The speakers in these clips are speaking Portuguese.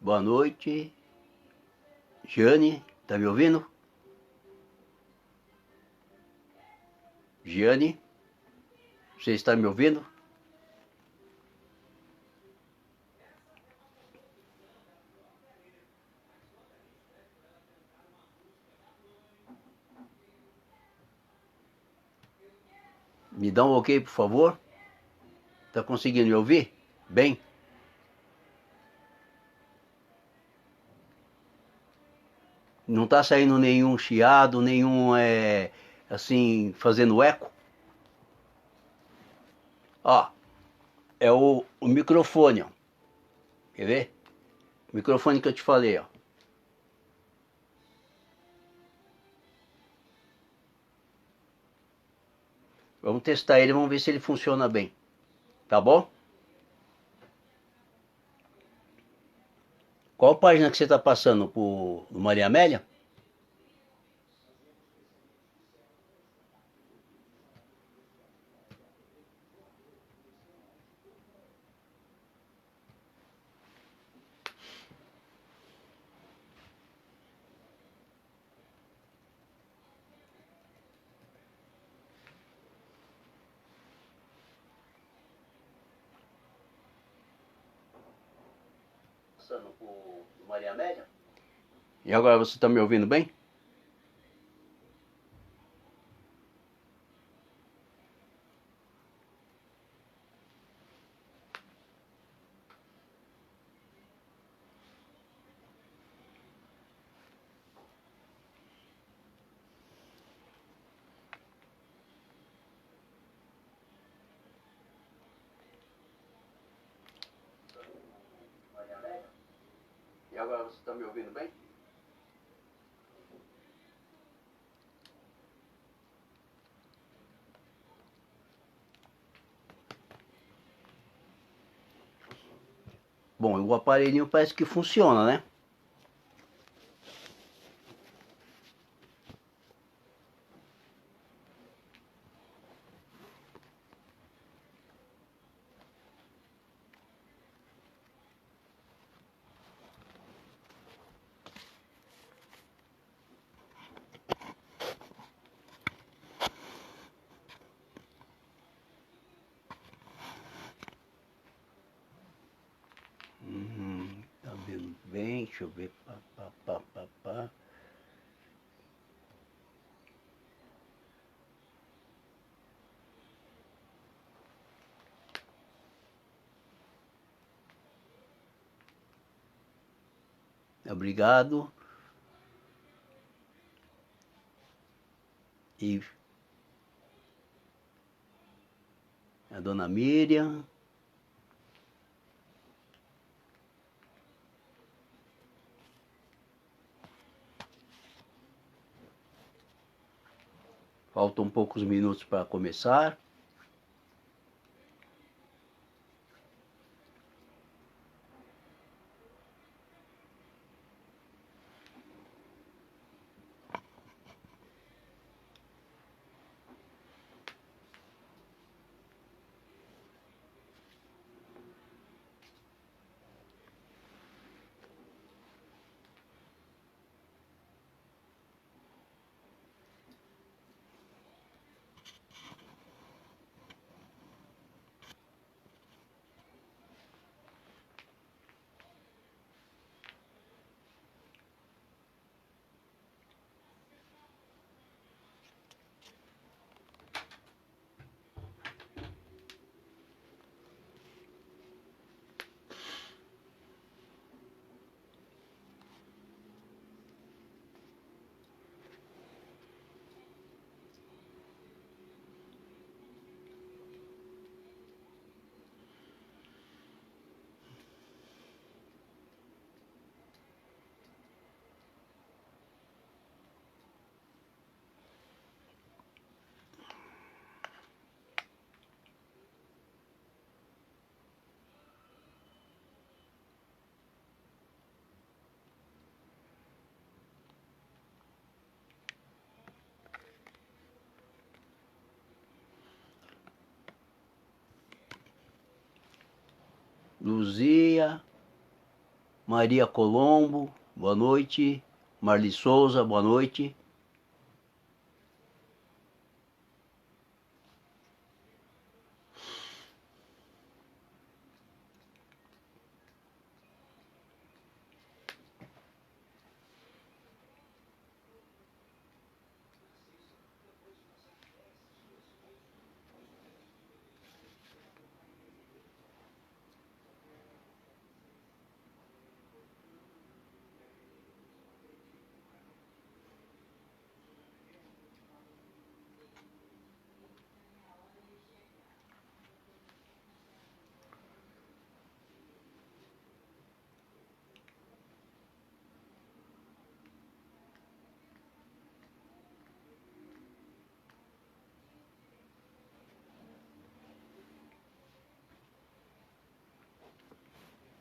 Boa noite. Jane, tá me ouvindo? Jane, você está me ouvindo? Me dá um ok, por favor? Tá conseguindo me ouvir? Bem? Não tá saindo nenhum chiado, nenhum, assim, fazendo eco? Ó, é o microfone, ó. Quer ver? O microfone que eu te falei, ó. Vamos testar ele, vamos ver se ele funciona bem. Tá bom? Qual página que você tá passando? Pro Maria Amélia? Passando pro Maria Amélia? E agora você tá me ouvindo bem? E agora você tá me ouvindo bem? Bom, o aparelhinho parece que funciona, né? Tá vendo bem? Deixa eu ver. Pá, pá, pá, pá, pá. Obrigado. E a dona Miriam. Faltam poucos minutos para começar. Luzia, Maria Colombo, boa noite. Marli Souza, boa noite.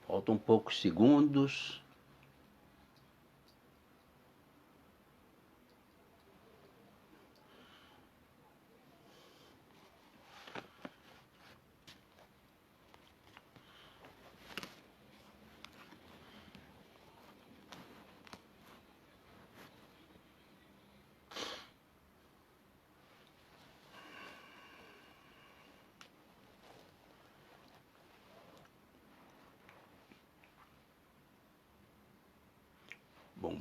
Faltam poucos segundos. Bom,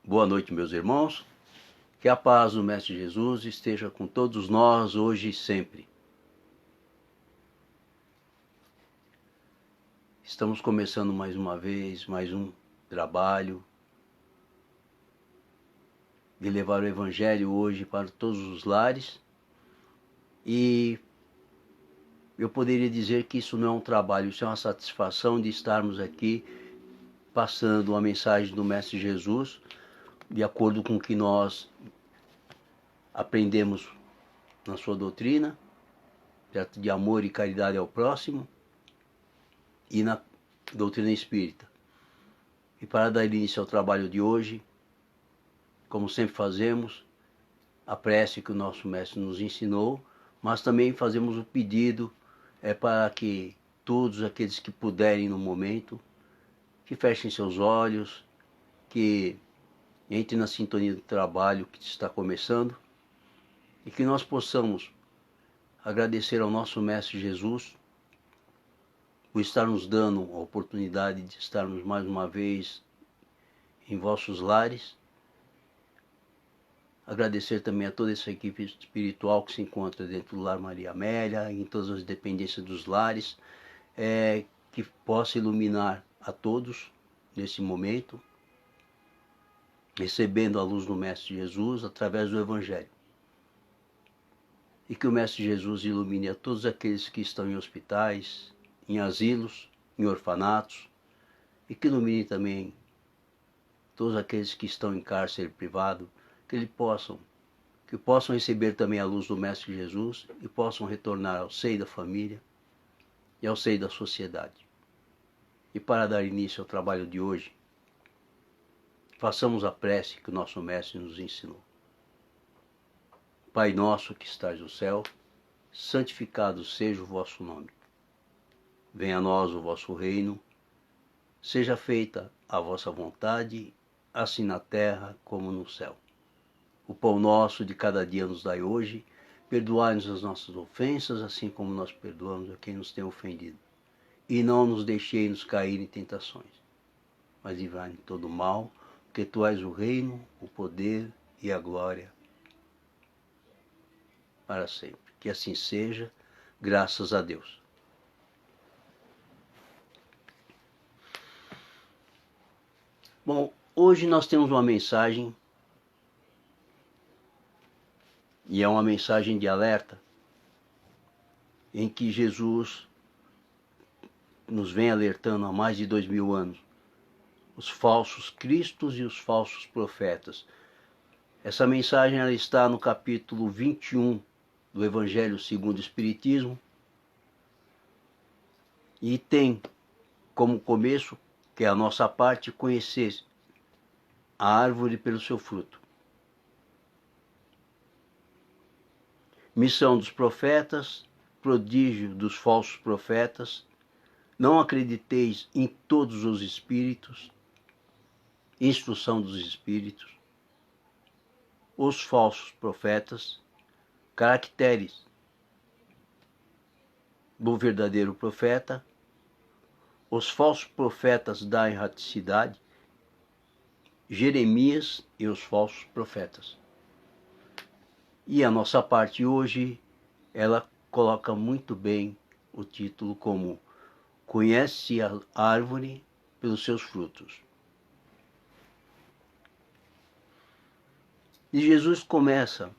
boa noite, meus irmãos. Que a paz do Mestre Jesus esteja com todos nós hoje e sempre. Estamos começando mais uma vez, mais um trabalho de levar o Evangelho hoje para todos os lares. E eu poderia dizer que isso não é um trabalho, isso é uma satisfação de estarmos aqui passando a mensagem do Mestre Jesus, de acordo com o que nós aprendemos na sua doutrina, certo? De amor e caridade ao próximo, e na doutrina espírita. E para dar início ao trabalho de hoje, como sempre fazemos, a prece que o nosso Mestre nos ensinou, mas também fazemos o pedido para que todos aqueles que puderem no momento, que fechem seus olhos, que entrem na sintonia do trabalho que está começando e que nós possamos agradecer ao nosso Mestre Jesus por estar nos dando a oportunidade de estarmos mais uma vez em vossos lares. Agradecer também a toda essa equipe espiritual que se encontra dentro do Lar Maria Amélia, em todas as dependências dos lares, que possa iluminar a todos nesse momento, recebendo a luz do Mestre Jesus através do Evangelho. E que o Mestre Jesus ilumine a todos aqueles que estão em hospitais, em asilos, em orfanatos, e que ilumine também todos aqueles que estão em cárcere privado, que possam receber também a luz do Mestre Jesus e possam retornar ao seio da família e ao seio da sociedade. E para dar início ao trabalho de hoje, façamos a prece que o nosso Mestre nos ensinou. Pai nosso que estais no céu, santificado seja o vosso nome. Venha a nós o vosso reino, seja feita a vossa vontade, assim na terra como no céu. O pão nosso de cada dia nos dai hoje, perdoai-nos as nossas ofensas, assim como nós perdoamos a quem nos tem ofendido. E não nos deixeis cair em tentações, mas livrai-nos de todo mal, porque tu és o reino, o poder e a glória para sempre. Que assim seja, graças a Deus. Bom, hoje nós temos uma mensagem, e é uma mensagem de alerta, em que Jesus nos vem alertando há mais de 2000 anos, os falsos cristos e os falsos profetas. Essa mensagem ela está no capítulo 21 do Evangelho segundo o Espiritismo, e tem como começo, que é a nossa parte, conhecer a árvore pelo seu fruto. Missão dos profetas, prodígio dos falsos profetas, Não acrediteis em todos os espíritos, instrução dos espíritos, os falsos profetas, caracteres do verdadeiro profeta, os falsos profetas da erraticidade, Jeremias e os falsos profetas. E a nossa parte hoje, ela coloca muito bem o título como Conhece a árvore pelos seus frutos. E Jesus começa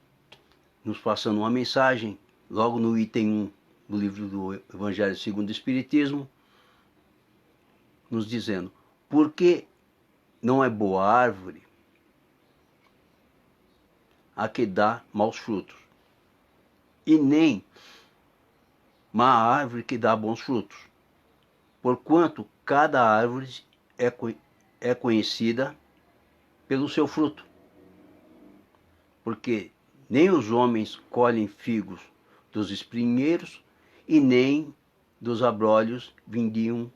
nos passando uma mensagem, logo no item 1 do livro do Evangelho segundo o Espiritismo, nos dizendo, por que não é boa árvore a que dá maus frutos, e nem má árvore que dá bons frutos, porquanto cada árvore é conhecida pelo seu fruto. Porque nem os homens colhem figos dos espinheiros, e nem dos abrolhos vindiam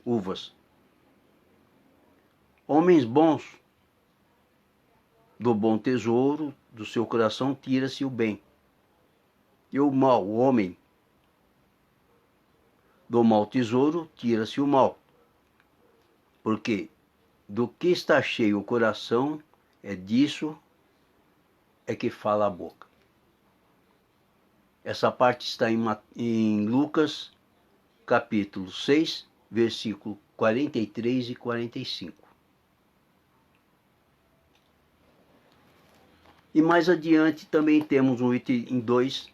uvas. Homens bons, do bom tesouro do seu coração tira-se o bem, e o mau homem, do mau tesouro tira-se o mal. Porque do que está cheio o coração, disso é que fala a boca. Essa parte está em Lucas, capítulo 6, versículo 43 e 45. E mais adiante também temos um item 2,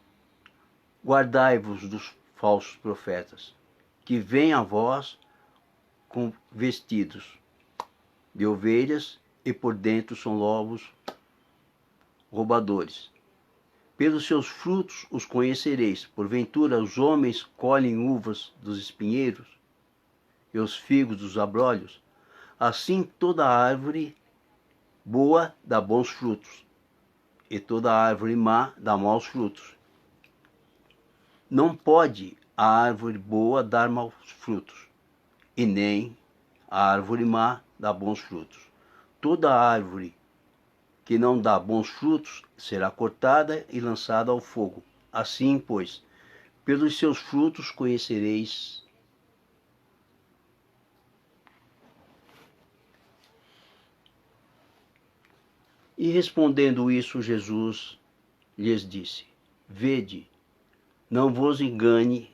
guardai-vos dos falsos profetas, que vêm a vós com vestidos de ovelhas e por dentro são lobos roubadores. Pelos seus frutos os conhecereis. Porventura os homens colhem uvas dos espinheiros e os figos dos abrolhos? Assim toda árvore boa dá bons frutos, e toda árvore má dá maus frutos. Não pode a árvore boa dar maus frutos, e nem a árvore má dar bons frutos. Toda árvore que não dá bons frutos será cortada e lançada ao fogo. Assim, pois, pelos seus frutos conhecereis. E respondendo isso, Jesus lhes disse, vede, não vos engane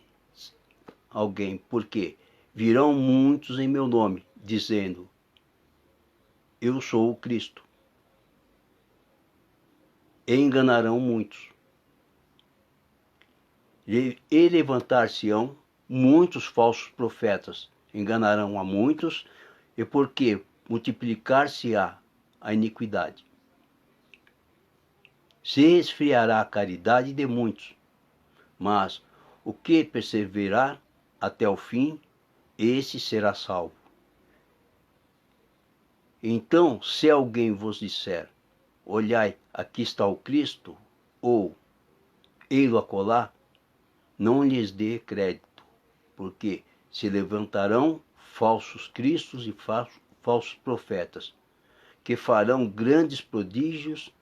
alguém, porque virão muitos em meu nome, dizendo, eu sou o Cristo. E enganarão muitos. E levantar-se-ão muitos falsos profetas, enganarão a muitos, e porque multiplicar-se-á a iniquidade. Se esfriará a caridade de muitos, mas o que perseverar até o fim, esse será salvo. Então, se alguém vos disser, olhai, aqui está o Cristo, ou ei-lo acolá, não lhes dê crédito, porque se levantarão falsos cristos e falsos profetas, que farão grandes prodígios,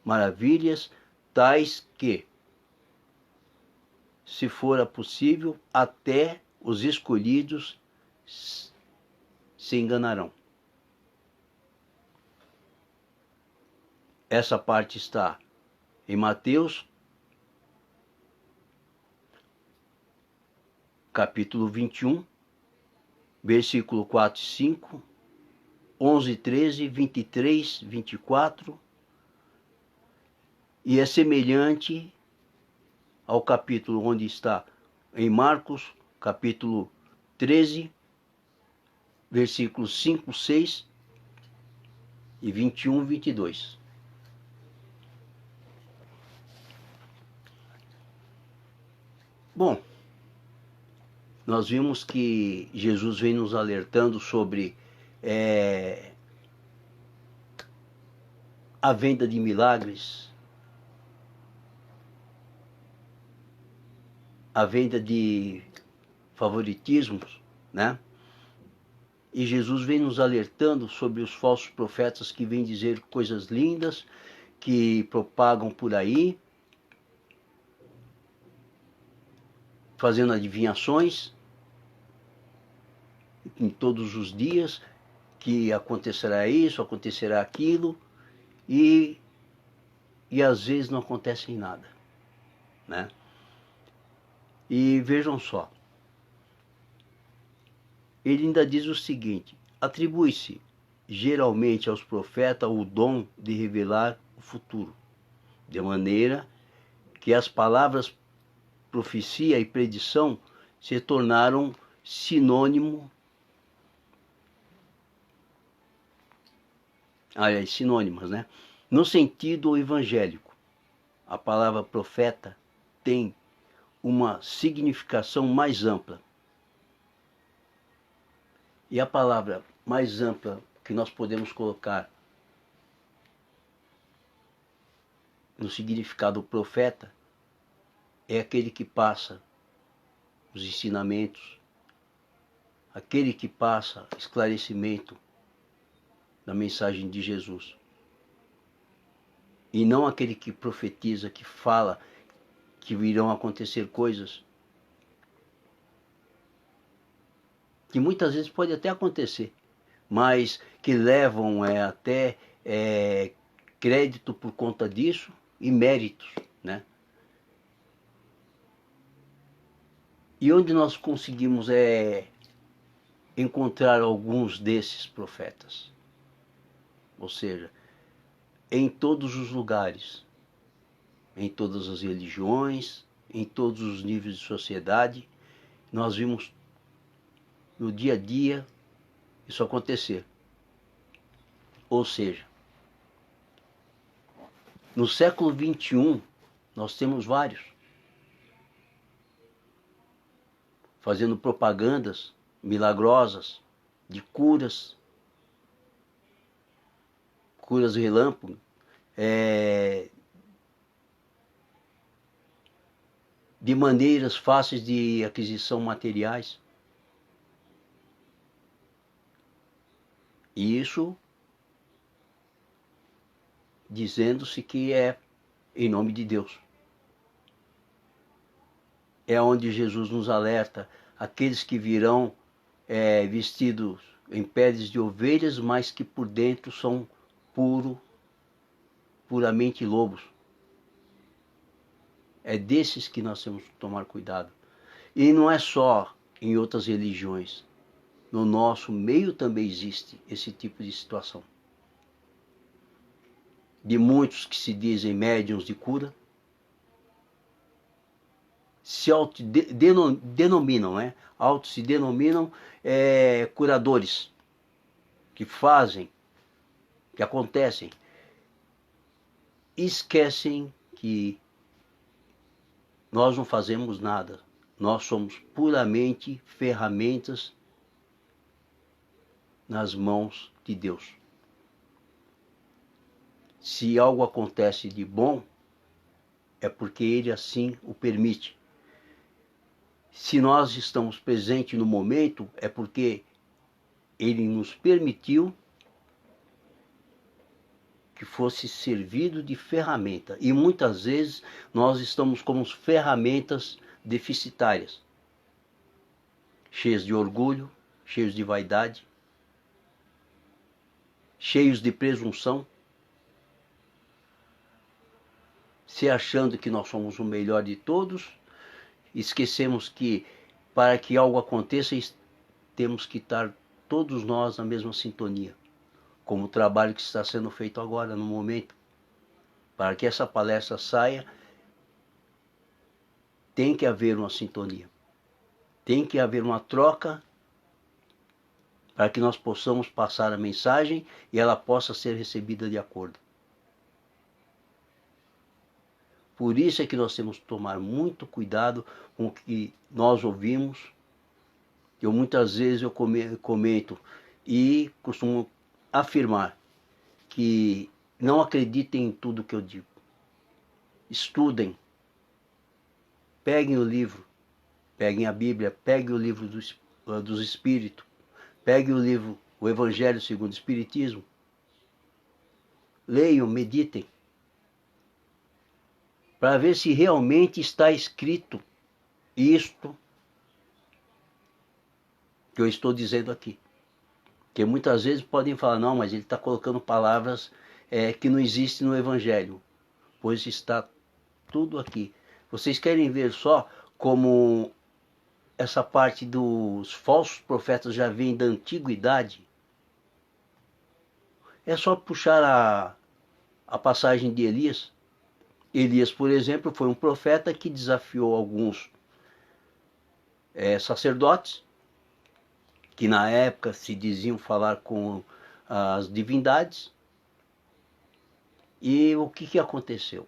maravilhas, tais que, se fora possível, até os escolhidos se enganarão. Essa parte está em Mateus, capítulo 21, versículo 4 e 5, 11, 13, 23, 24, e é semelhante ao capítulo onde está em Marcos, capítulo 13, versículos 5, 6 e 21, 22. Bom, nós vimos que Jesus vem nos alertando sobre a venda de milagres, a venda de favoritismos, né? E Jesus vem nos alertando sobre os falsos profetas que vêm dizer coisas lindas, que propagam por aí, fazendo adivinhações em todos os dias, que acontecerá isso, acontecerá aquilo, e às vezes não acontece nada, né? E vejam só, ele ainda diz o seguinte: atribui-se geralmente aos profetas o dom de revelar o futuro, de maneira que as palavras profecia e predição se tornaram sinônimas, né? No sentido evangélico, a palavra profeta tem uma significação mais ampla. E a palavra mais ampla que nós podemos colocar no significado profeta é aquele que passa os ensinamentos, aquele que passa esclarecimento da mensagem de Jesus. E não aquele que profetiza, que fala que virão acontecer coisas que muitas vezes pode até acontecer, mas que levam até crédito por conta disso e méritos, né? E onde nós conseguimos encontrar alguns desses profetas? Ou seja, em todos os lugares, em todas as religiões, em todos os níveis de sociedade, nós vimos no dia a dia isso acontecer. Ou seja, no século XXI, nós temos vários fazendo propagandas milagrosas de curas relâmpago, de maneiras fáceis de aquisição materiais. E isso dizendo-se que é em nome de Deus. É onde Jesus nos alerta, aqueles que virão vestidos em peles de ovelhas, mas que por dentro são puramente lobos. É desses que nós temos que tomar cuidado. E não é só em outras religiões. No nosso meio também existe esse tipo de situação. De muitos que se dizem médiuns de cura, se autodenominam, né? Se denominam curadores, que fazem, que acontecem. Esquecem que nós não fazemos nada. Nós somos puramente ferramentas nas mãos de Deus. Se algo acontece de bom, é porque Ele assim o permite. Se nós estamos presentes no momento, é porque Ele nos permitiu que fosse servido de ferramenta. E muitas vezes nós estamos como ferramentas deficitárias, cheias de orgulho, cheios de vaidade, cheios de presunção, se achando que nós somos o melhor de todos. Esquecemos que para que algo aconteça, temos que estar todos nós na mesma sintonia, como o trabalho que está sendo feito agora, no momento. Para que essa palestra saia, tem que haver uma sintonia. Tem que haver uma troca para que nós possamos passar a mensagem e ela possa ser recebida de acordo. Por isso é que nós temos que tomar muito cuidado com o que nós ouvimos. Muitas vezes eu comento e costumo afirmar que não acreditem em tudo que eu digo. Estudem. Peguem o livro, peguem a Bíblia, peguem o livro dos Espíritos. Pegue o livro O Evangelho segundo o Espiritismo. Leiam, meditem, para ver se realmente está escrito isto que eu estou dizendo aqui. Porque muitas vezes podem falar, não, mas ele está colocando palavras que não existem no Evangelho. Pois está tudo aqui. Vocês querem ver só como essa parte dos falsos profetas já vem da antiguidade? É só puxar a passagem de Elias. Elias, por exemplo, foi um profeta que desafiou alguns sacerdotes, que na época se diziam falar com as divindades. E o que aconteceu?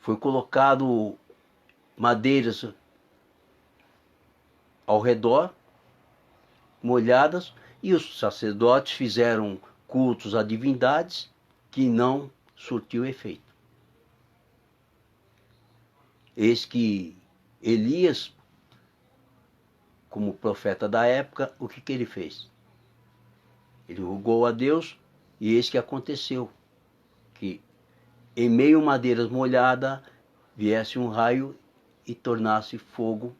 Foi colocado madeiras ao redor, molhadas, e os sacerdotes fizeram cultos a divindades que não surtiu efeito. Eis que Elias, como profeta da época, o que ele fez? Ele rogou a Deus, e eis que aconteceu, que em meio a madeiras molhadas viesse um raio e tornasse fogo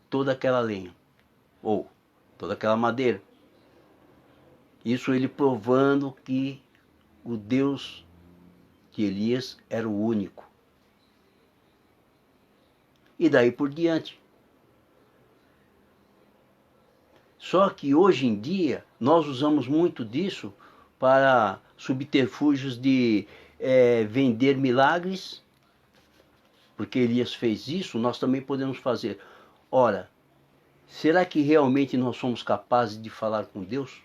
toda aquela lenha, ou toda aquela madeira. Isso ele provando que o Deus de Elias era o único. E daí por diante. Só que hoje em dia nós usamos muito disso para subterfúgios de vender milagres, porque Elias fez isso, nós também podemos fazer. Ora, será que realmente nós somos capazes de falar com Deus?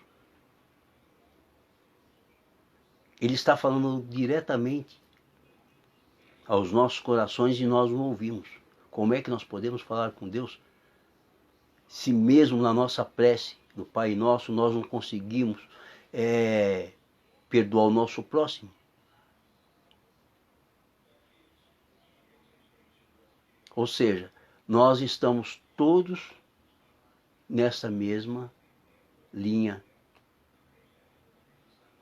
Ele está falando diretamente aos nossos corações e nós não ouvimos. Como é que nós podemos falar com Deus se mesmo na nossa prece, no Pai Nosso, nós não conseguimos perdoar o nosso próximo? Ou seja, nós estamos todos nessa mesma linha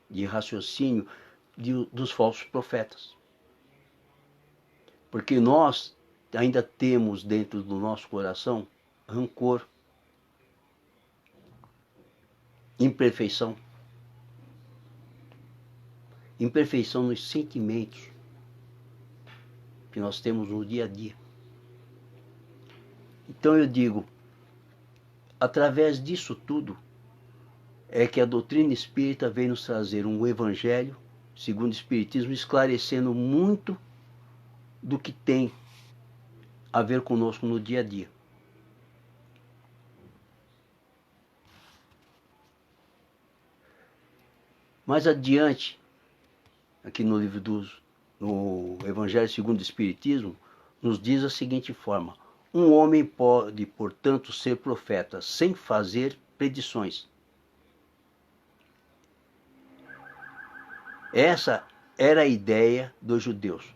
de raciocínio dos falsos profetas. Porque nós ainda temos dentro do nosso coração rancor, imperfeição nos sentimentos que nós temos no dia a dia. Então eu digo, através disso tudo, é que a doutrina espírita vem nos trazer um evangelho, segundo o Espiritismo, esclarecendo muito do que tem a ver conosco no dia a dia. Mais adiante, aqui no livro no Evangelho segundo o Espiritismo, nos diz a seguinte forma: um homem pode, portanto, ser profeta sem fazer predições. Essa era a ideia dos judeus.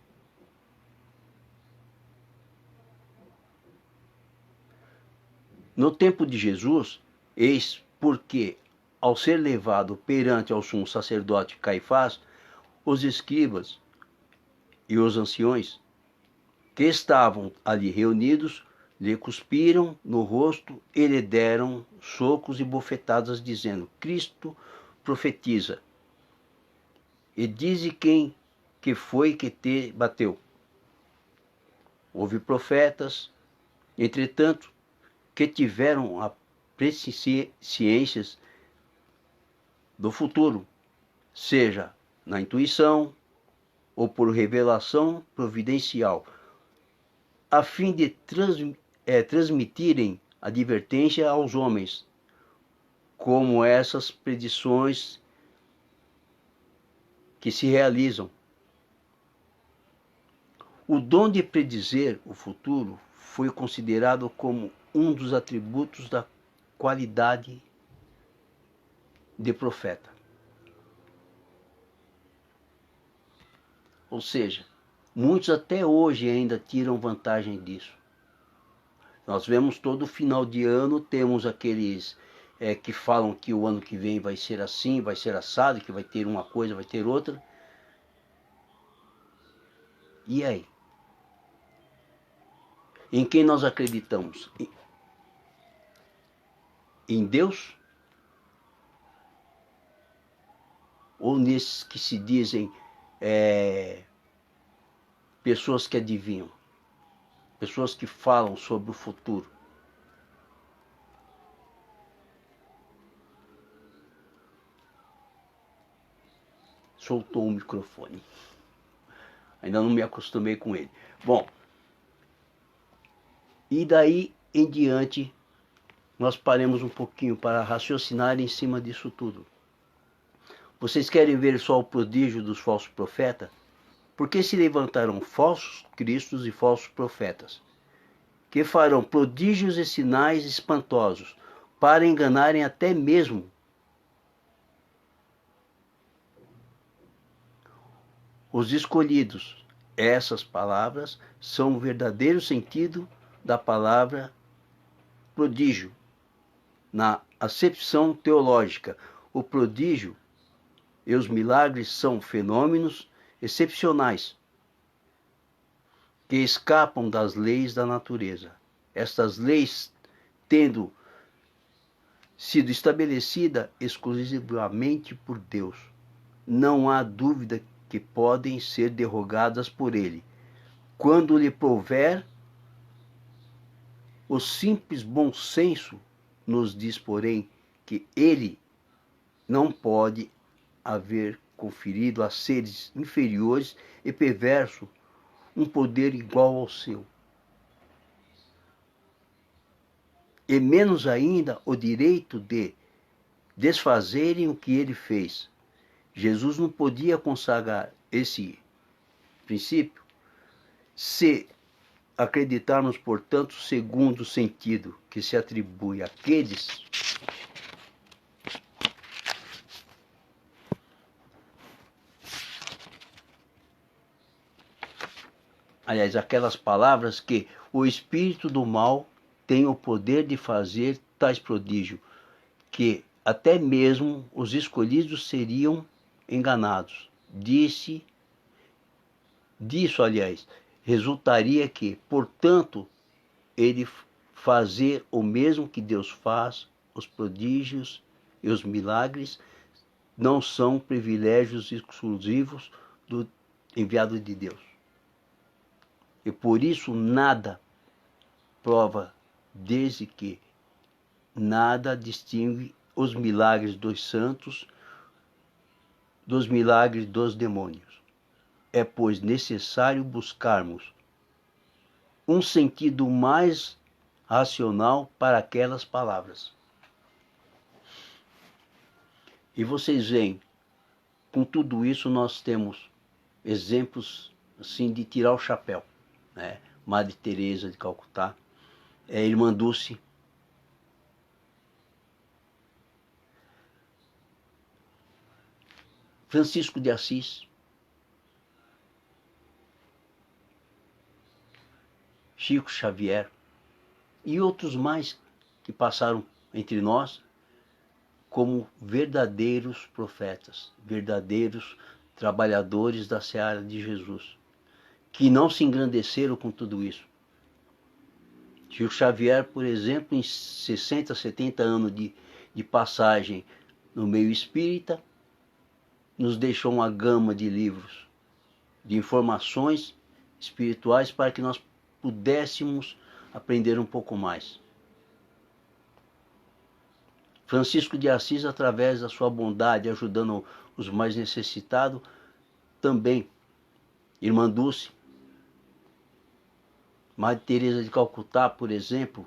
No tempo de Jesus, eis porque, ao ser levado perante ao sumo sacerdote Caifás, os escribas e os anciões que estavam ali reunidos lhe cuspiram no rosto e lhe deram socos e bofetadas, dizendo: Cristo profetiza. E dize quem que foi que te bateu. Houve profetas, entretanto, que tiveram a presciências do futuro, seja na intuição ou por revelação providencial, a fim de transmitirem advertência aos homens, como essas predições que se realizam. O dom de predizer o futuro foi considerado como um dos atributos da qualidade de profeta. Ou seja, muitos até hoje ainda tiram vantagem disso. Nós vemos todo final de ano, temos aqueles que falam que o ano que vem vai ser assim, vai ser assado, que vai ter uma coisa, vai ter outra. E aí? Em quem nós acreditamos? Em Deus? Ou nesses que se dizem pessoas que adivinham? Pessoas que falam sobre o futuro? Soltou o microfone. Ainda não me acostumei com ele. Bom, e daí em diante nós paremos um pouquinho para raciocinar em cima disso tudo. Vocês querem ver só o prodígio dos falsos profetas? Porque se levantarão falsos cristos e falsos profetas, que farão prodígios e sinais espantosos, para enganarem até mesmo os escolhidos. Essas palavras são o verdadeiro sentido da palavra prodígio. Na acepção teológica, o prodígio e os milagres são fenômenos excepcionais que escapam das leis da natureza. Estas leis, tendo sido estabelecidas exclusivamente por Deus, não há dúvida que podem ser derrogadas por Ele, quando lhe prouver. O simples bom senso nos diz, porém, que Ele não pode haver conferido a seres inferiores e perversos um poder igual ao seu. E menos ainda o direito de desfazerem o que ele fez. Jesus não podia consagrar esse princípio se acreditarmos, portanto, segundo o sentido que se atribui àqueles aquelas palavras que o espírito do mal tem o poder de fazer tais prodígios, que até mesmo os escolhidos seriam enganados. Disso, resultaria que, portanto, ele fazer o mesmo que Deus faz, os prodígios e os milagres, não são privilégios exclusivos do enviado de Deus. E por isso nada prova, desde que nada distingue os milagres dos santos dos milagres dos demônios. É, pois, necessário buscarmos um sentido mais racional para aquelas palavras. E vocês veem, com tudo isso nós temos exemplos assim de tirar o chapéu, né? Madre Teresa de Calcutá, Irmã Dulce, Francisco de Assis, Chico Xavier e outros mais que passaram entre nós como verdadeiros profetas, verdadeiros trabalhadores da seara de Jesus, que não se engrandeceram com tudo isso. Chico Xavier, por exemplo, em 60, 70 anos de passagem no meio espírita, nos deixou uma gama de livros, de informações espirituais para que nós pudéssemos aprender um pouco mais. Francisco de Assis, através da sua bondade, ajudando os mais necessitados, também. Irmã Dulce, Madre Teresa de Calcutá, por exemplo,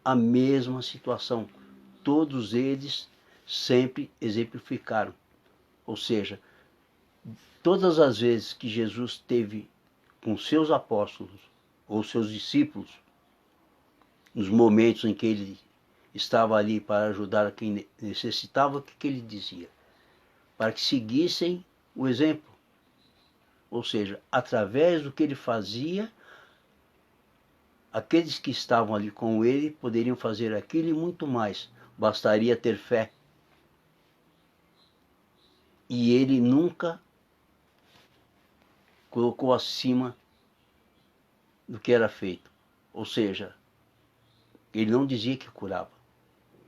a mesma situação. Todos eles sempre exemplificaram. Ou seja, todas as vezes que Jesus esteve com seus apóstolos ou seus discípulos, nos momentos em que ele estava ali para ajudar a quem necessitava, o que ele dizia? Para que seguissem o exemplo. Ou seja, através do que ele fazia, aqueles que estavam ali com ele poderiam fazer aquilo e muito mais. Bastaria ter fé. E ele nunca colocou acima do que era feito. Ou seja, ele não dizia que curava.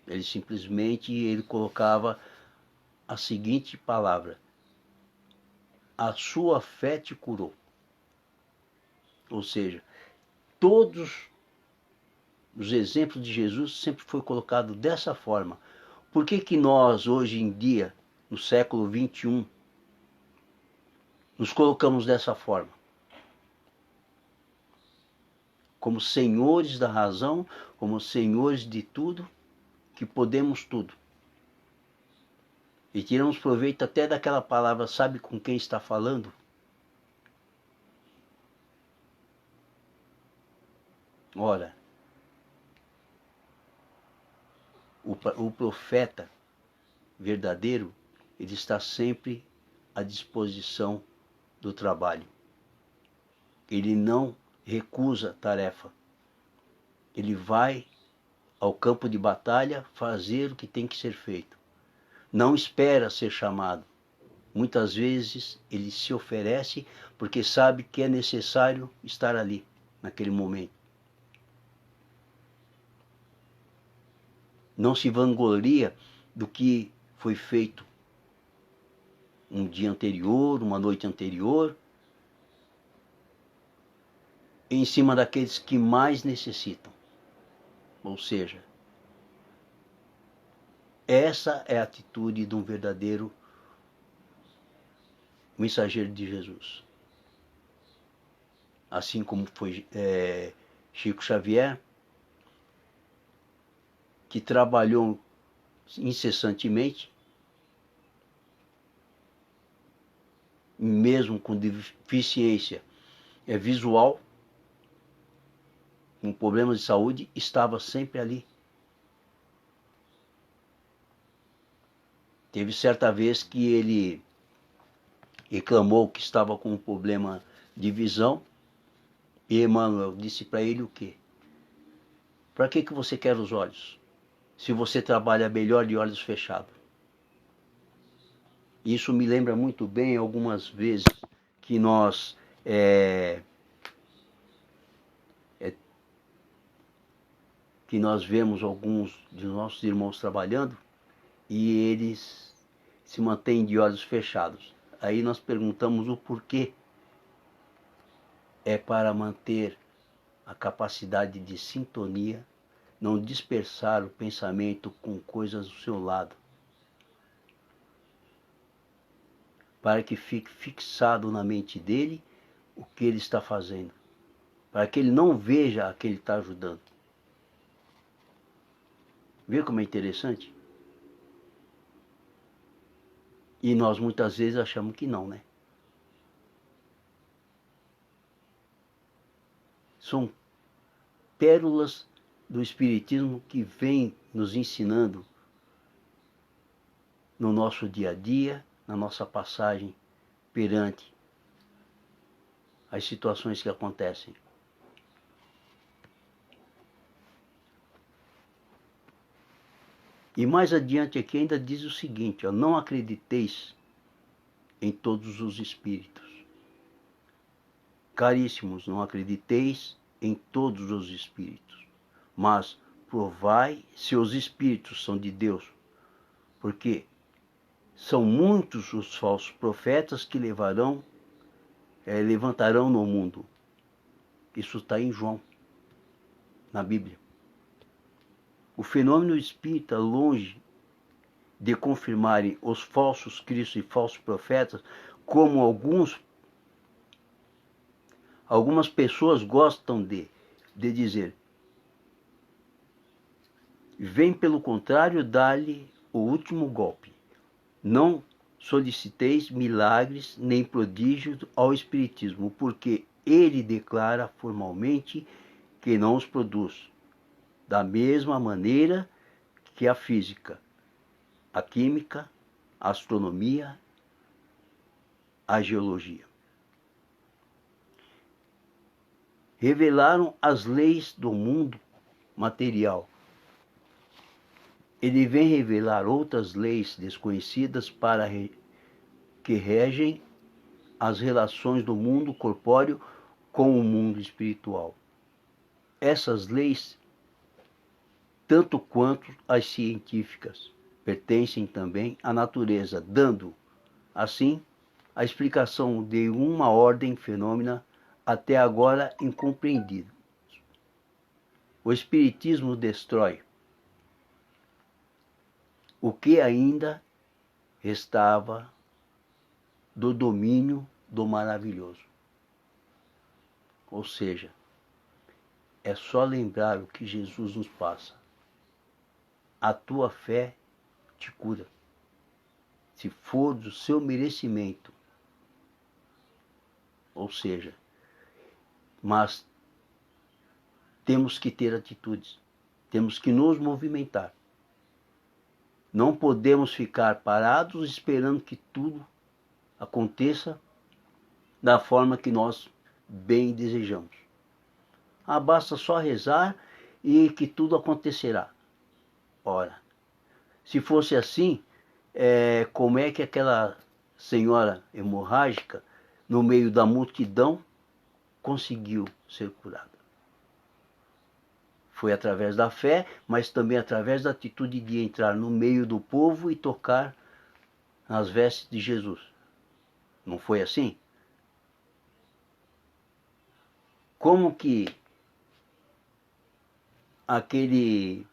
Ele simplesmente colocava a seguinte palavra: a sua fé te curou. Ou seja, todos os exemplos de Jesus sempre foi colocado dessa forma. Por que que nós, hoje em dia, no século 21, nos colocamos dessa forma? Como senhores da razão, como senhores de tudo, que podemos tudo. E tiramos proveito até daquela palavra, sabe com quem está falando? Ora, o profeta verdadeiro, ele está sempre à disposição do trabalho. Ele não recusa tarefa. Ele vai ao campo de batalha fazer o que tem que ser feito. Não espera ser chamado. Muitas vezes ele se oferece porque sabe que é necessário estar ali, naquele momento. Não se vangloria do que foi feito um dia anterior, uma noite anterior, em cima daqueles que mais necessitam. Ou seja, essa é a atitude de um verdadeiro mensageiro de Jesus. Assim como foi Chico Xavier, que trabalhou incessantemente, mesmo com deficiência visual, com problemas de saúde, estava sempre ali. Teve certa vez que ele reclamou que estava com um problema de visão, e Emmanuel disse para ele o quê? Para que você quer os olhos, se você trabalha melhor de olhos fechados? Isso me lembra muito bem algumas vezes que nós vemos alguns de nossos irmãos trabalhando e eles se mantêm de olhos fechados. Aí nós perguntamos o porquê. É para manter a capacidade de sintonia, não dispersar o pensamento com coisas do seu lado, para que fique fixado na mente dele o que ele está fazendo, para que ele não veja a que ele está ajudando. Vê como é interessante? E nós muitas vezes achamos que não, né? São pérolas do Espiritismo que vem nos ensinando no nosso dia a dia, na nossa passagem perante as situações que acontecem. E mais adiante aqui ainda diz o seguinte, ó, não acrediteis em todos os espíritos. Caríssimos, não acrediteis em todos os espíritos, mas provai se os espíritos são de Deus, porque são muitos os falsos profetas que levantarão no mundo. Isso está em João, na Bíblia. O fenômeno espírita, longe de confirmarem os falsos cristos e falsos profetas, como algumas pessoas gostam de dizer, vem pelo contrário dar-lhe o último golpe. Não soliciteis milagres nem prodígios ao Espiritismo, porque ele declara formalmente que não os produz, da mesma maneira que a física, a química, a astronomia, a geologia. revelaram as leis do mundo material. Ele vem revelar outras leis desconhecidas que regem as relações do mundo corpóreo com o mundo espiritual. Essas leis, tanto quanto as científicas, pertencem também à natureza, dando, assim, a explicação de uma ordem fenômena até agora incompreendida. O Espiritismo destrói o que ainda restava do domínio do maravilhoso. Ou seja, é só lembrar o que Jesus nos passa. A tua fé te cura. Se for do seu merecimento. Ou seja, mas temos que ter atitudes. Temos que nos movimentar. Não podemos ficar parados esperando que tudo aconteça da forma que nós bem desejamos. Basta só rezar e que tudo acontecerá. Ora, se fosse assim, como é que aquela senhora hemorrágica, no meio da multidão, conseguiu ser curada? Foi através da fé, mas também através da atitude de entrar no meio do povo e tocar nas vestes de Jesus. Não foi assim? Como que aquele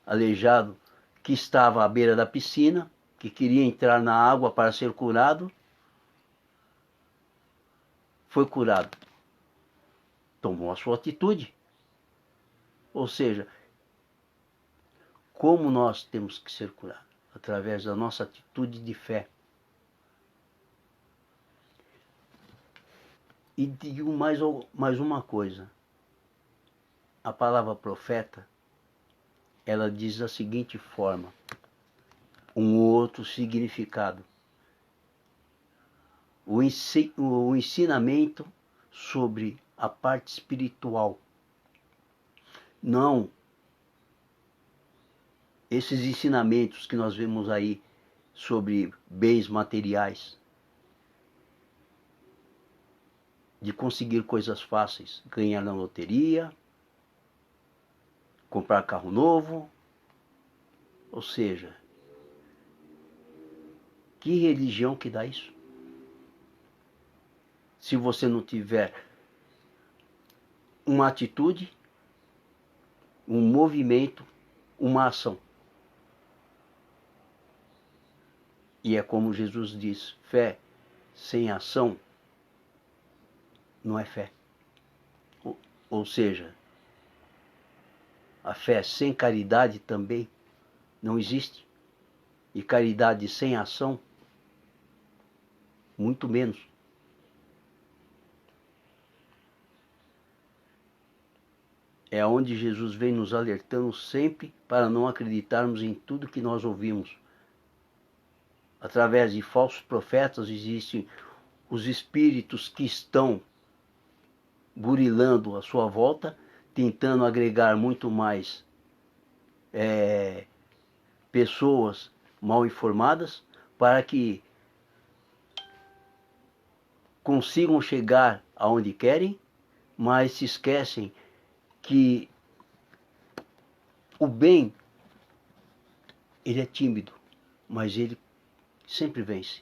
aleijado que estava à beira da piscina, que queria entrar na água para ser curado, foi curado? Tomou a sua atitude. Ou seja, como nós temos que ser curados? Através da nossa atitude de fé. E digo mais uma coisa. A palavra profeta, ela diz da seguinte forma, um outro significado. O ensinamento sobre a parte espiritual. Não esses ensinamentos que nós vemos aí sobre bens materiais, de conseguir coisas fáceis, ganhar na loteria, comprar carro novo, ou seja, que religião que dá isso? Se você não tiver uma atitude, um movimento, uma ação. E é como Jesus diz, fé sem ação não é fé. Ou seja, a fé sem caridade também não existe. E caridade sem ação, muito menos. É onde Jesus vem nos alertando sempre para não acreditarmos em tudo que nós ouvimos. Através de falsos profetas existem os espíritos que estão burilando à sua volta, tentando agregar muito mais pessoas mal informadas para que consigam chegar aonde querem, mas se esquecem que o bem, ele é tímido, mas ele sempre vence.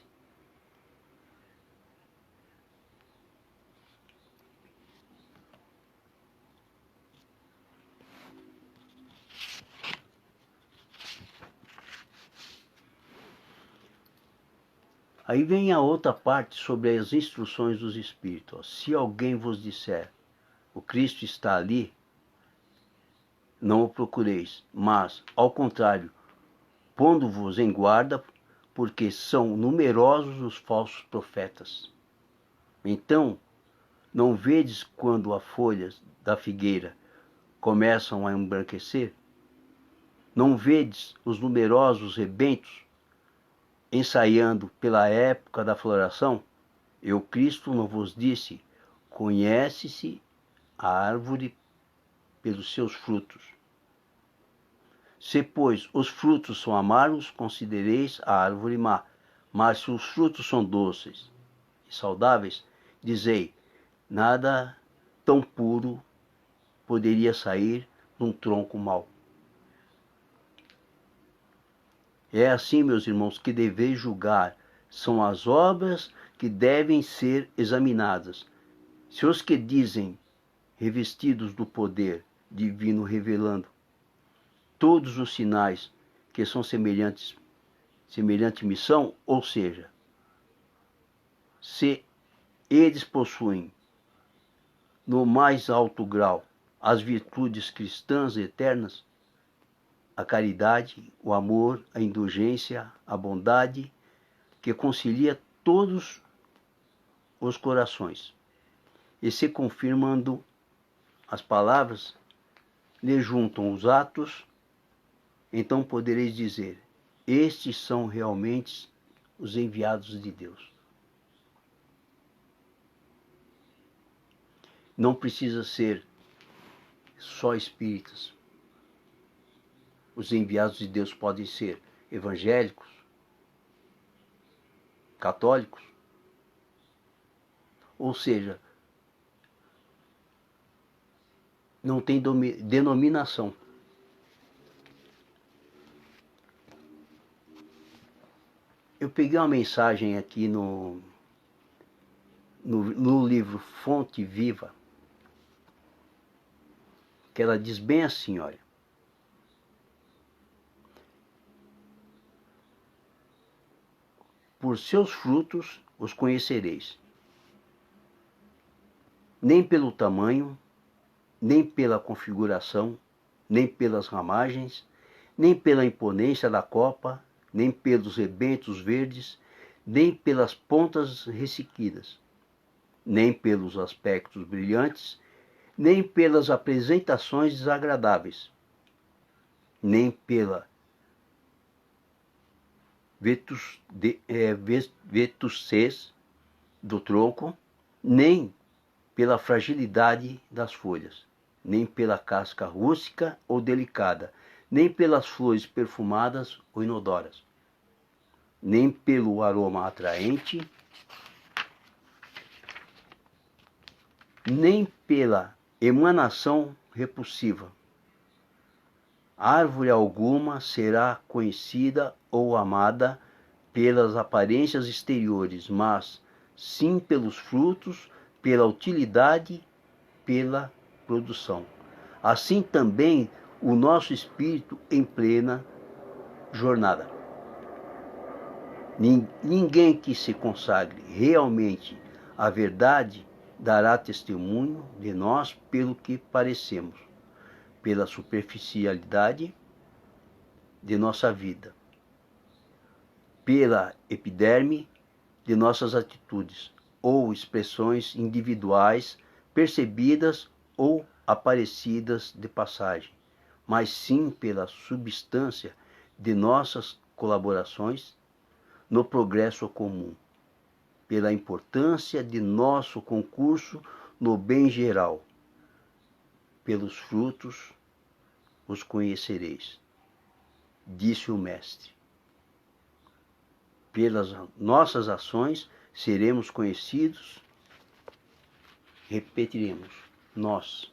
Aí vem a outra parte sobre as instruções dos Espíritos. Se alguém vos disser, o Cristo está ali, não o procureis, mas, ao contrário, pondo-vos em guarda, porque são numerosos os falsos profetas. Então, não vedes quando as folhas da figueira começam a embranquecer? Não vedes os numerosos rebentos ensaiando pela época da floração? Eu, Cristo, não vos disse, conhece-se a árvore pelos seus frutos. Se, pois, os frutos são amargos, considereis a árvore má. Mas se os frutos são doces e saudáveis, dizei, nada tão puro poderia sair de um tronco mau. É assim, meus irmãos, que deveis julgar. São as obras que devem ser examinadas. Se os que dizem, revestidos do poder divino, revelando todos os sinais que são semelhante missão, ou seja, se eles possuem no mais alto grau as virtudes cristãs eternas, a caridade, o amor, a indulgência, a bondade, que concilia todos os corações. E se confirmando as palavras, lhe juntam os atos, então podereis dizer, estes são realmente os enviados de Deus. Não precisa ser só espíritas. Os enviados de Deus podem ser evangélicos, católicos, ou seja, não tem denominação. Eu peguei uma mensagem aqui no livro Fonte Viva, que ela diz bem assim, olha. Por seus frutos os conhecereis. Nem pelo tamanho, nem pela configuração, nem pelas ramagens, nem pela imponência da copa, nem pelos rebentos verdes, nem pelas pontas ressequidas, nem pelos aspectos brilhantes, nem pelas apresentações desagradáveis, nem pela vetussez do tronco, nem pela fragilidade das folhas, nem pela casca rústica ou delicada, nem pelas flores perfumadas ou inodoras, nem pelo aroma atraente, nem pela emanação repulsiva. Árvore alguma será conhecida ou amada pelas aparências exteriores, mas sim pelos frutos, pela utilidade, pela produção. Assim também o nosso espírito em plena jornada. Ninguém que se consagre realmente à verdade dará testemunho de nós pelo que parecemos, pela superficialidade de nossa vida, pela epiderme de nossas atitudes ou expressões individuais percebidas ou aparecidas de passagem, mas sim pela substância de nossas colaborações no progresso comum, pela importância de nosso concurso no bem geral. Pelos frutos os conhecereis, disse o Mestre. Pelas nossas ações seremos conhecidos, repetiremos, nós.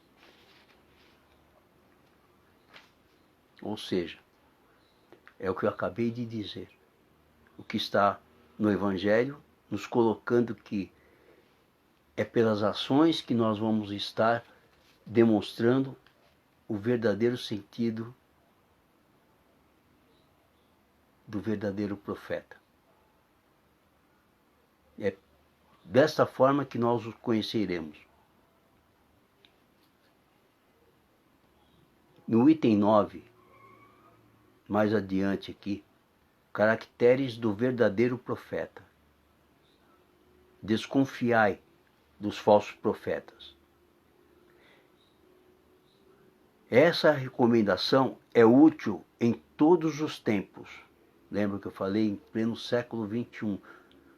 Ou seja, é o que eu acabei de dizer. O que está no Evangelho, nos colocando que é pelas ações que nós vamos estar demonstrando o verdadeiro sentido do verdadeiro profeta. É desta forma que nós o conheceremos. No item 9, mais adiante aqui, caracteres do verdadeiro profeta. Desconfiai dos falsos profetas. Essa recomendação é útil em todos os tempos. Lembra que eu falei em pleno século XXI?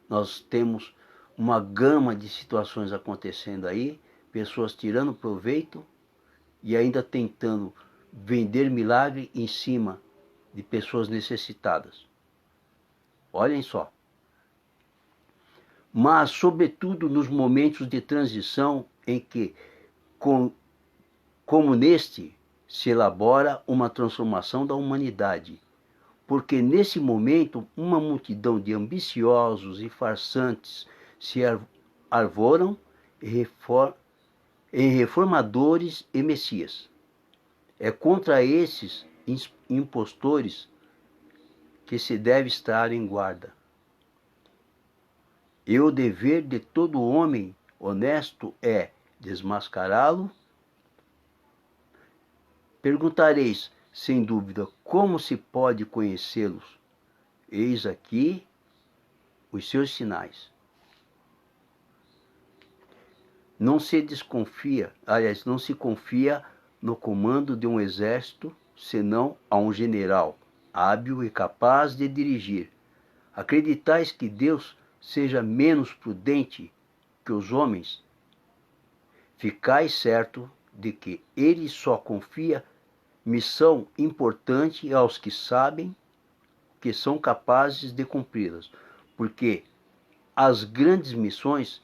Nós temos uma gama de situações acontecendo aí, pessoas tirando proveito e ainda tentando vender milagre em cima de pessoas necessitadas. Olhem só. Mas, sobretudo, nos momentos de transição em que, como neste, se elabora uma transformação da humanidade. Porque nesse momento, uma multidão de ambiciosos e farsantes se arvoram em reformadores e messias. É contra esses impostores que se deve estar em guarda. E o dever de todo homem honesto é desmascará-lo. Perguntareis, sem dúvida, como se pode conhecê-los? Eis aqui os seus sinais. Não se confia no comando de um exército, senão a um general, hábil e capaz de dirigir. Acreditais que Deus seja menos prudente que os homens? Ficais certo de que ele só confia missão importante aos que sabem que são capazes de cumpri-las, porque as grandes missões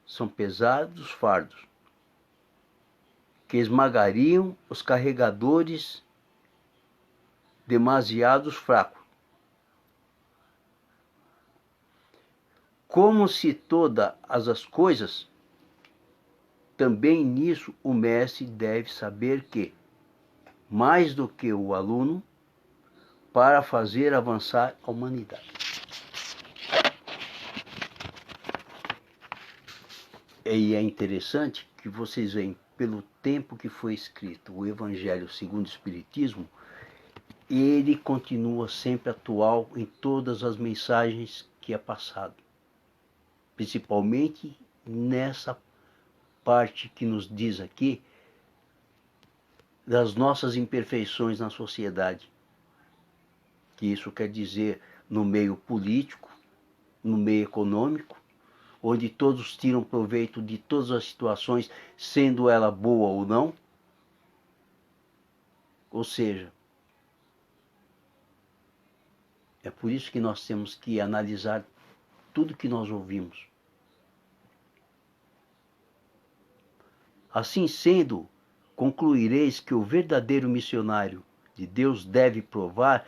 são pesados fardos que esmagariam os carregadores demasiados fracos. Como se todas as coisas, também nisso o mestre deve saber que, mais do que o aluno, para fazer avançar a humanidade. E é interessante que vocês veem, pelo tempo que foi escrito o Evangelho segundo o Espiritismo, ele continua sempre atual em todas as mensagens que é passado. Principalmente nessa parte que nos diz aqui das nossas imperfeições na sociedade. Que isso quer dizer no meio político, no meio econômico, onde todos tiram proveito de todas as situações, sendo ela boa ou não. Ou seja, é por isso que nós temos que analisar tudo que nós ouvimos. Assim sendo, concluireis que o verdadeiro missionário de Deus deve provar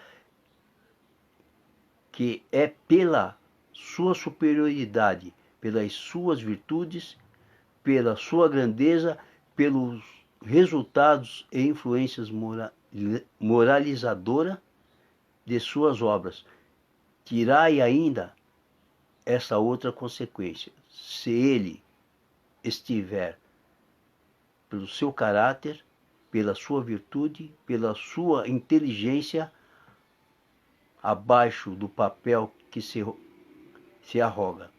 que é pela sua superioridade, pelas suas virtudes, pela sua grandeza, pelos resultados e influências moralizadoras de suas obras. Tirai ainda essa outra consequência. Se ele estiver pelo seu caráter, pela sua virtude, pela sua inteligência, abaixo do papel que se arroga,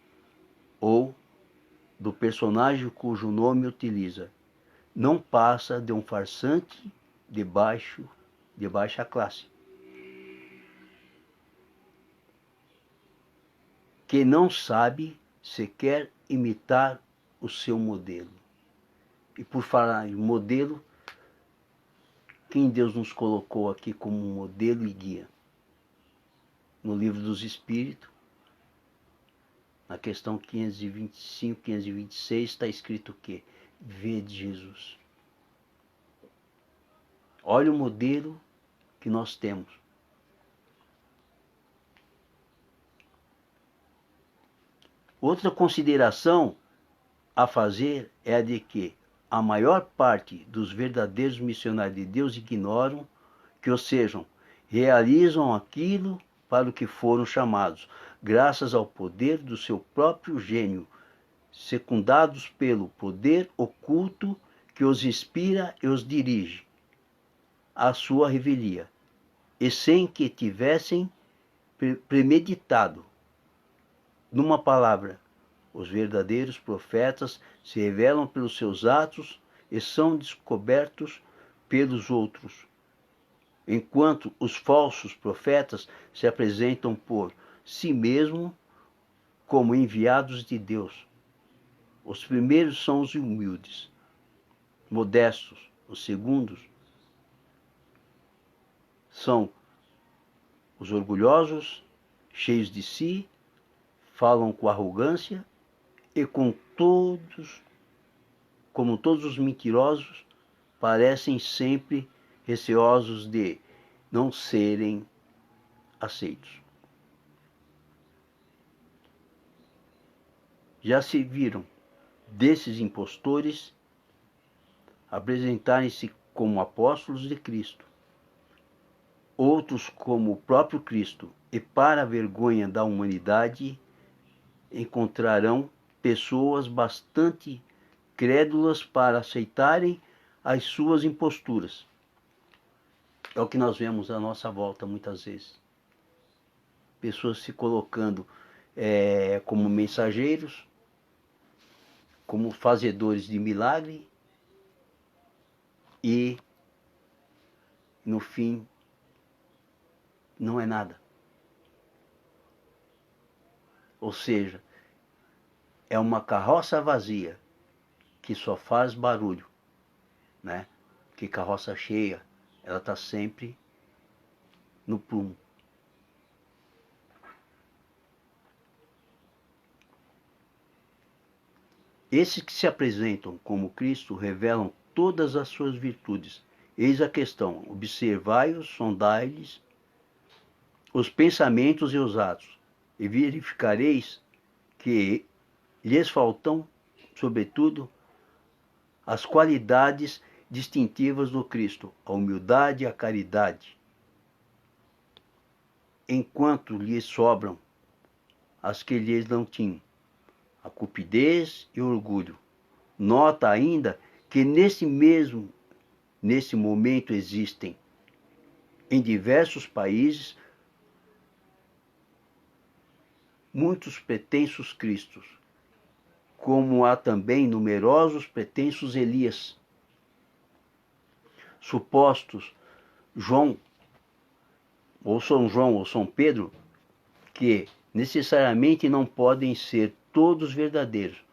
ou do personagem cujo nome utiliza, não passa de um farsante de baixa classe, que não sabe sequer imitar o seu modelo. E por falar em modelo, quem Deus nos colocou aqui como modelo e guia? No Livro dos Espíritos, na questão 525, 526, está escrito o quê? Vede Jesus. Olha o modelo que nós temos. Outra consideração a fazer é a de que a maior parte dos verdadeiros missionários de Deus ignoram que, ou sejam, realizam aquilo para o que foram chamados, graças ao poder do seu próprio gênio, secundados pelo poder oculto que os inspira e os dirige à sua revelia, e sem que tivessem premeditado. Numa palavra, os verdadeiros profetas se revelam pelos seus atos e são descobertos pelos outros, enquanto os falsos profetas se apresentam por si mesmos como enviados de Deus. Os primeiros são os humildes, modestos. Os segundos são os orgulhosos, cheios de si, falam com arrogância e como todos os mentirosos, parecem sempre receosos de não serem aceitos. Já se viram desses impostores apresentarem-se como apóstolos de Cristo, outros como o próprio Cristo, e para a vergonha da humanidade encontrarão pessoas bastante crédulas para aceitarem as suas imposturas. É o que nós vemos à nossa volta muitas vezes. Pessoas se colocando como mensageiros, como fazedores de milagre, e no fim não é nada. Ou seja, é uma carroça vazia que só faz barulho, né? Que carroça cheia, ela está sempre no prumo. Esses que se apresentam como Cristo revelam todas as suas virtudes. Eis a questão: observai-os, sondai-lhes os pensamentos e os atos, e verificareis que lhes faltam, sobretudo, as qualidades distintivas do Cristo, a humildade e a caridade, enquanto lhes sobram as que lhes não tinham, a cupidez e o orgulho. Nota ainda que nesse momento existem em diversos países muitos pretensos cristos, como há também numerosos pretensos Elias, supostos João, ou São João, ou São Pedro, que necessariamente não podem ser todos verdadeiros.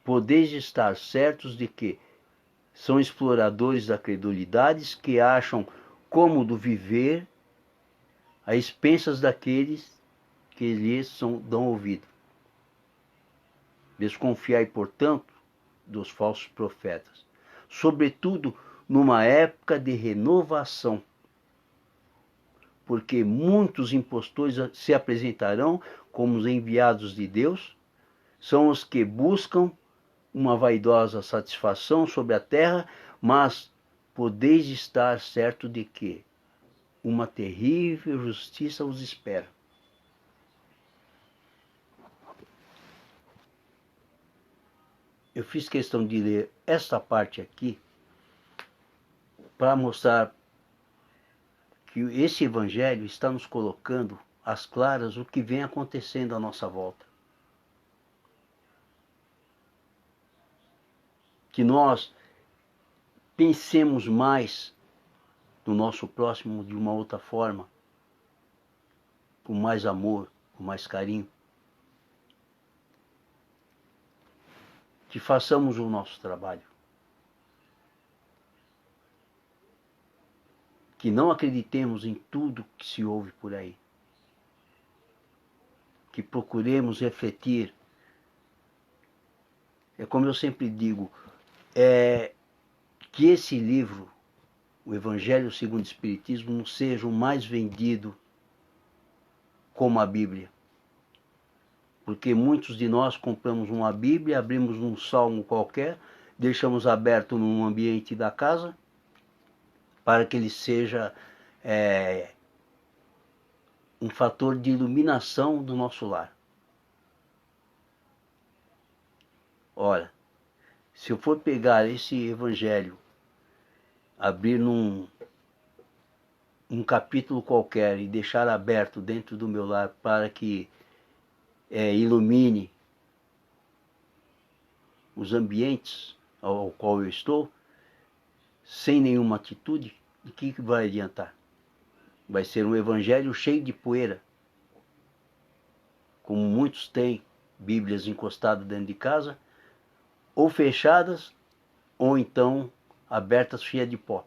Podeis estar certos de que são exploradores da credulidade que acham cômodo viver a expensas daqueles que lhes dão ouvido. Desconfiai, portanto, dos falsos profetas, sobretudo numa época de renovação, porque muitos impostores se apresentarão como os enviados de Deus, são os que buscam uma vaidosa satisfação sobre a terra, mas podeis estar certo de que uma terrível justiça os espera. Eu fiz questão de ler esta parte aqui para mostrar que esse evangelho está nos colocando às claras o que vem acontecendo à nossa volta. Que nós pensemos mais no nosso próximo de uma outra forma, com mais amor, com mais carinho. Que façamos o nosso trabalho. Que não acreditemos em tudo que se ouve por aí. Que procuremos refletir. É como eu sempre digo, que esse livro, o Evangelho segundo o Espiritismo, não seja o mais vendido como a Bíblia. Porque muitos de nós compramos uma Bíblia, abrimos um salmo qualquer, deixamos aberto num ambiente da casa, para que ele seja um fator de iluminação do nosso lar. Ora, se eu for pegar esse evangelho, abrir num capítulo qualquer e deixar aberto dentro do meu lar para que ilumine os ambientes ao qual eu estou, sem nenhuma atitude, de que vai adiantar? Vai ser um evangelho cheio de poeira, como muitos têm Bíblias encostadas dentro de casa, ou fechadas, ou então abertas cheias de pó.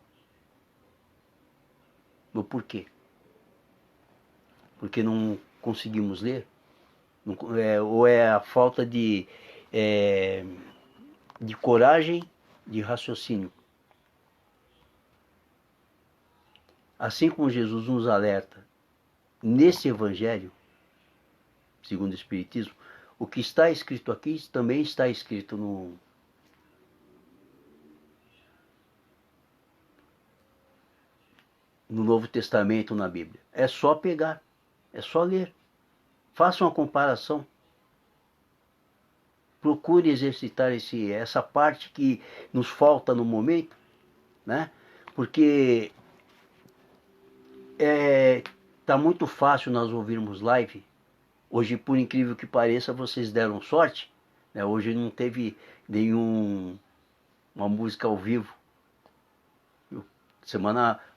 O porquê? Porque não conseguimos ler? Ou é a falta de coragem, de raciocínio. Assim como Jesus nos alerta nesse Evangelho, segundo o Espiritismo, o que está escrito aqui também está escrito no Novo Testamento, na Bíblia. É só pegar, é só ler. Faça uma comparação. Procure exercitar essa parte que nos falta no momento, né? Porque tá muito fácil nós ouvirmos live. Hoje, por incrível que pareça, vocês deram sorte, né? Hoje não teve uma música ao vivo.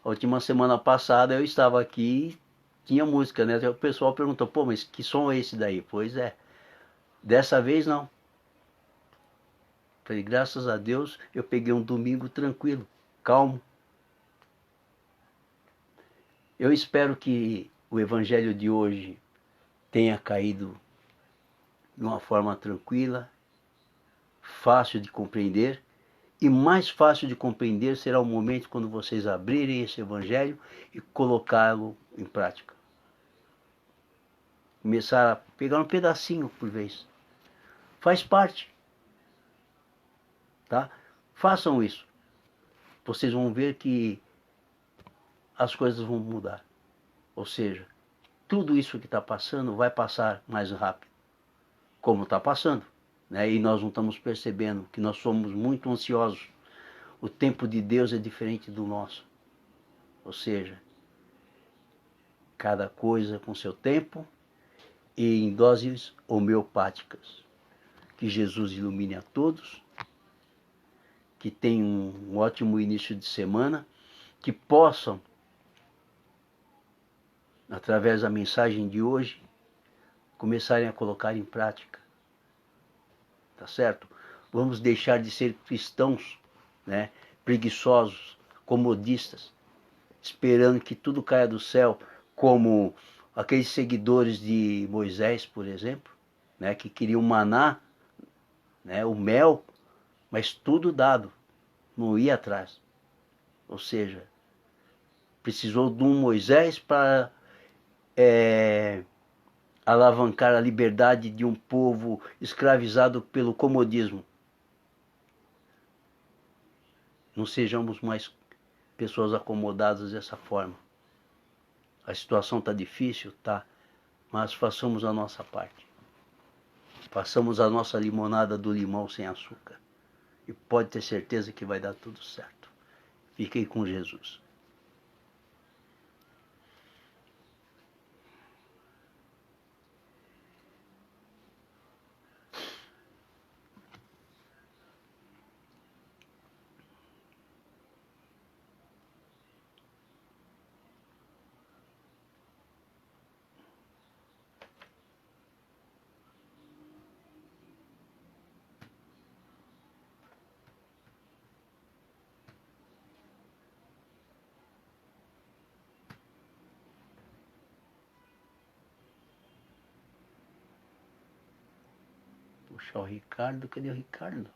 A última semana passada eu estava aqui e tinha música, né? O pessoal perguntou, pô, mas que som é esse daí? Pois é, dessa vez não. Falei, graças a Deus eu peguei um domingo tranquilo, calmo. Eu espero que o evangelho de hoje tenha caído de uma forma tranquila, fácil de compreender. E mais fácil de compreender será o momento quando vocês abrirem esse evangelho e colocá-lo em prática. Começar a pegar um pedacinho por vez. Faz parte, tá? Façam isso. Vocês vão ver que as coisas vão mudar. Ou seja, tudo isso que está passando vai passar mais rápido, como está passando, né? E nós não estamos percebendo que nós somos muito ansiosos. O tempo de Deus é diferente do nosso. Ou seja, cada coisa com seu tempo e em doses homeopáticas. Que Jesus ilumine a todos, que tenham um ótimo início de semana, que possam, através da mensagem de hoje, começarem a colocar em prática. Tá certo? Vamos deixar de ser cristãos, né, preguiçosos, comodistas, esperando que tudo caia do céu, como aqueles seguidores de Moisés, por exemplo, né, que queriam maná, né, o mel, mas tudo dado, não ia atrás. Ou seja, precisou de um Moisés para alavancar a liberdade de um povo escravizado pelo comodismo. Não sejamos mais pessoas acomodadas dessa forma. A situação está difícil, tá, mas façamos a nossa parte. Façamos a nossa limonada do limão sem açúcar. E pode ter certeza que vai dar tudo certo. Fiquem com Jesus. Puxar o Ricardo, cadê o Ricardo?